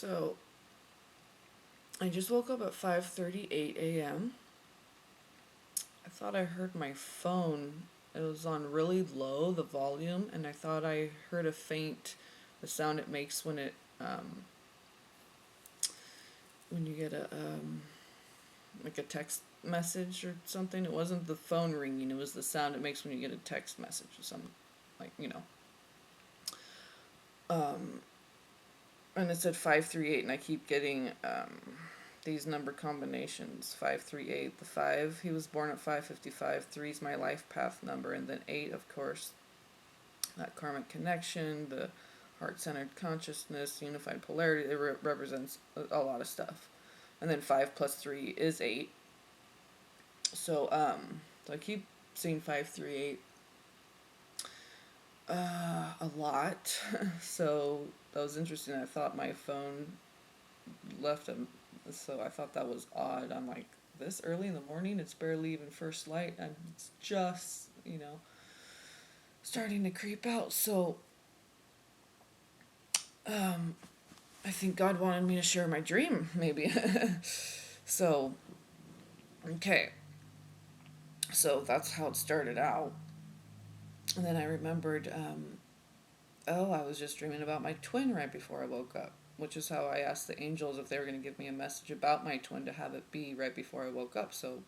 So I just woke up at 5:38 a.m. I thought I heard my phone. It was on really low, the volume, and I thought I heard the sound it makes when you get like a text message or something. It wasn't the phone ringing, it was the sound it makes when you get a text message or something, like. Um, and it said 538, and I keep getting these number combinations. 538, the 5, he was born at 5:55. 3 is my life path number, and then 8, of course, that karmic connection, the heart-centered consciousness, unified polarity. It represents a lot of stuff. And then 5 plus 3 is 8. So I keep seeing 538 a lot. So that was interesting. I thought my phone left him, so I thought that was odd. I'm like, this early in the morning, it's barely even first light, and it's just, starting to creep out. So I think God wanted me to share my dream, maybe. So, okay. So that's how it started out. And then I remembered, I was just dreaming about my twin right before I woke up, which is how I asked the angels if they were going to give me a message about my twin to have it be right before I woke up. So,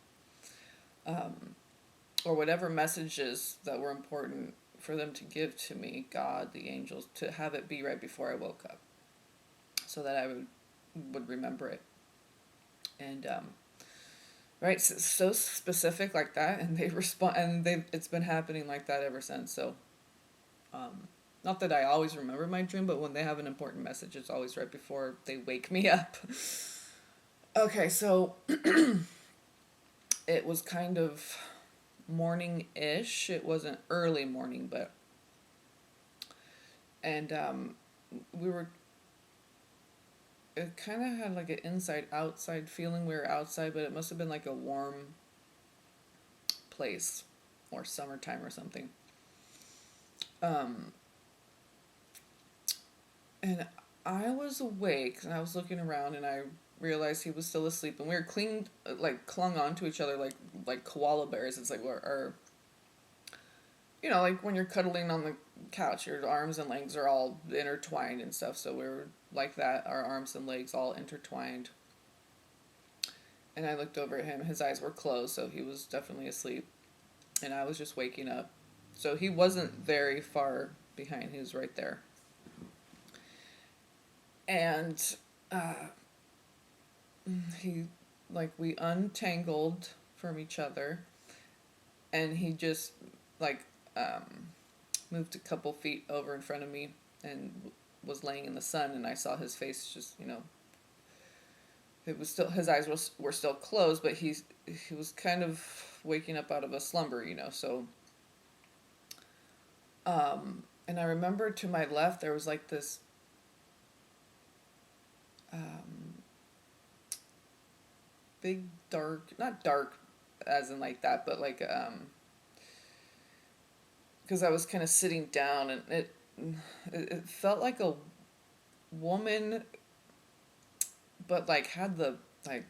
or whatever messages that were important for them to give to me, God, the angels, to have it be right before I woke up, so that I would remember it. And right, so specific like that, and they respond, and it's been happening like that ever since. So, not that I always remember my dream, but when they have an important message, it's always right before they wake me up. Okay, so it was kind of morning-ish. It wasn't early morning, but and we were. It kind of had like an inside-outside feeling. We were outside, but it must have been like a warm place, or summertime or something. And I was awake, and I was looking around, and I realized he was still asleep, and we were clung onto each other like koala bears. It's like like when you're cuddling on the couch, your arms and legs are all intertwined and stuff. So we were like that, our arms and legs all intertwined. And I looked over at him. His eyes were closed, so he was definitely asleep. And I was just waking up. So he wasn't very far behind. He was right there. And we untangled from each other. And he just, moved a couple feet over in front of me and was laying in the sun. And I saw his face just, it was still, his eyes were still closed, but he was kind of waking up out of a slumber, so and I remember to my left there was like this big dark, not dark as in like that, but like because I was kind of sitting down, and it felt like a woman, but like had the like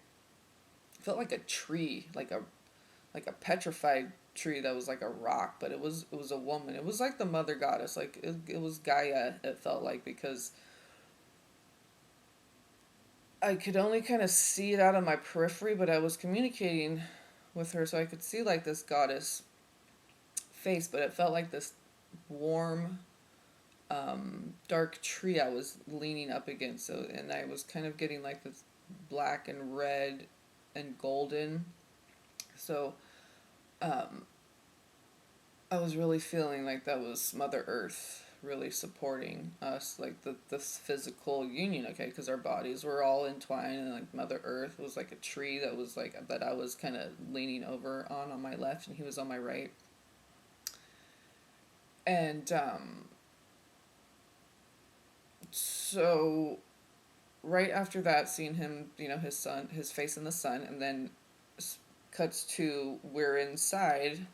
felt like a tree, like a petrified tree that was like a rock, but it was a woman. It was like the mother goddess, like it was Gaia. It felt like, because I could only kind of see it out of my periphery, but I was communicating with her, so I could see like this goddess face, but it felt like this warm, dark tree I was leaning up against. So, and I was kind of getting like this black and red and golden. So, I was really feeling like that was Mother Earth really supporting us, like this physical union, okay, because our bodies were all entwined, and like Mother Earth was like a tree that was like, that I was kind of leaning over on my left, and he was on my right. And so right after that, seeing him, his face in the sun, and then cuts to we're inside,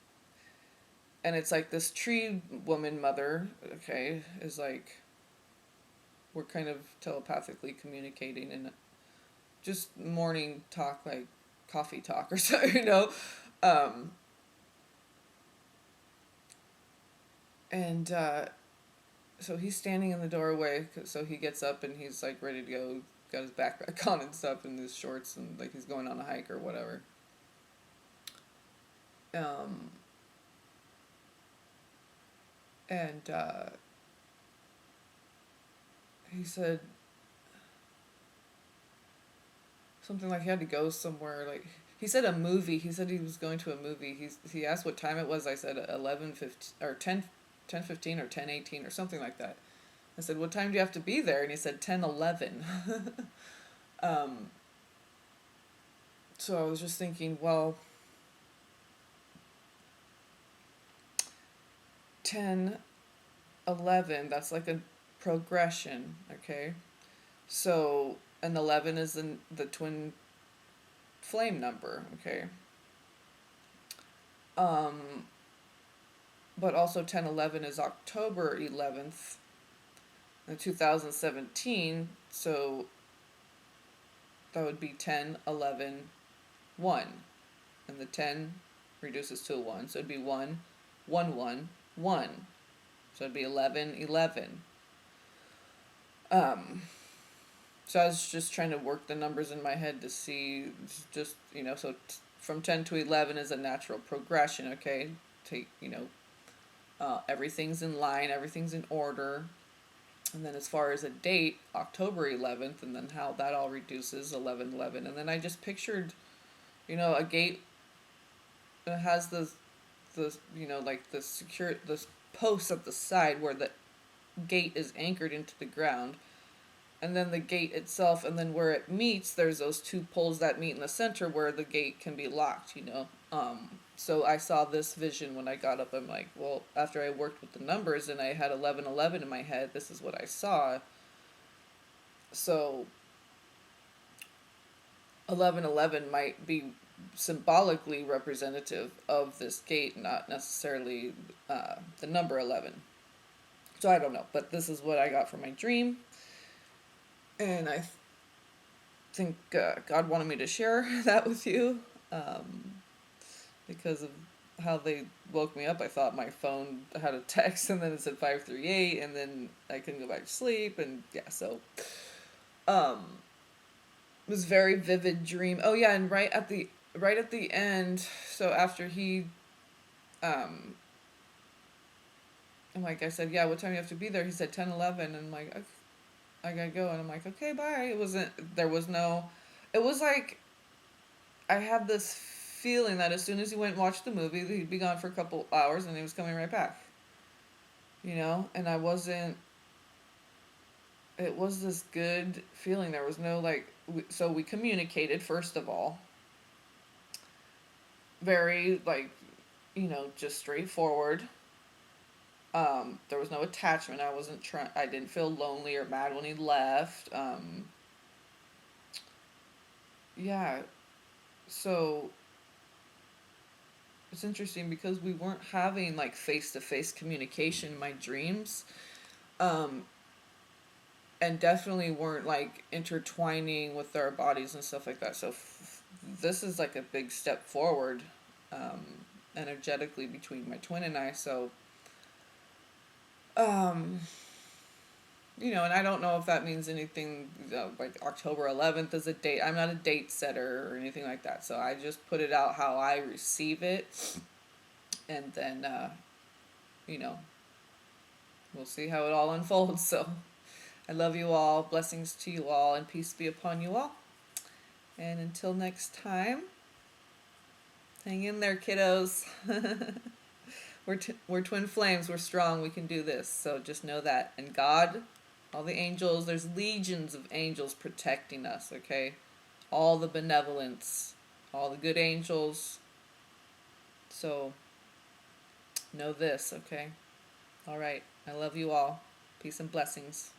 and it's like this tree woman mother, okay, is like we're kind of telepathically communicating, and just morning talk, like coffee talk or so, Um, and so he's standing in the doorway, so he gets up and he's like ready to go, got his backpack on and stuff, and his shorts, and like he's going on a hike or whatever. Um, and he said something like he had to go somewhere. Like he said a movie. He said he was going to a movie. He asked what time it was. I said 11:15 or 10:15 or 10:18 or something like that. I said, what time do you have to be there? And he said 10:11. um, so I was just thinking, well, 10:11. That's like a progression, okay? So an 11 is the twin flame number, okay? Um, but also 10:11 is October 11th in 2017, so that would be 10:11:1, and the 10 reduces to a 1, so it'd be 1:1:1:1, so it'd be 11:11. So I was just trying to work the numbers in my head to see, just, so from 10 to 11 is a natural progression, okay? Everything's in line, everything's in order. And then as far as a date, October 11th, and then how that all reduces, 11:11. And then I just pictured, a gate that has like the posts at the side where the gate is anchored into the ground. And then the gate itself, and then where it meets, there's those two poles that meet in the center where the gate can be locked, So I saw this vision when I got up. I'm like, well, after I worked with the numbers and I had 11:11 in my head, this is what I saw. So 11:11 might be symbolically representative of this gate, not necessarily the number 11. So I don't know, but this is what I got from my dream. And I think God wanted me to share that with you, because of how they woke me up. I thought my phone had a text, and then it said 538, and then I couldn't go back to sleep, and yeah, so it was a very vivid dream. Oh yeah, and right at the end, so after he I'm like, I said, yeah, what time do you have to be there? He said 10:11, and I'm like, okay, I gotta go. And I'm like, okay, bye. It was like, I had this feeling that as soon as he went and watched the movie, he'd be gone for a couple hours and he was coming right back. And it was this good feeling. There was no, so we communicated, first of all. Very, just straightforward. There was no attachment. I didn't feel lonely or mad when he left. Yeah, so it's interesting because we weren't having like face-to-face communication in my dreams, and definitely weren't like intertwining with our bodies and stuff like that. So this is like a big step forward, energetically between my twin and I. So and I don't know if that means anything, like October 11th is a date. I'm not a date setter or anything like that. So I just put it out how I receive it. And then, we'll see how it all unfolds. So I love you all. Blessings to you all, and peace be upon you all. And until next time, hang in there, kiddos. We're twin flames. We're strong. We can do this. So just know that. And God, all the angels, there's legions of angels protecting us, okay? All the benevolence, all the good angels. So know this, okay? All right. I love you all. Peace and blessings.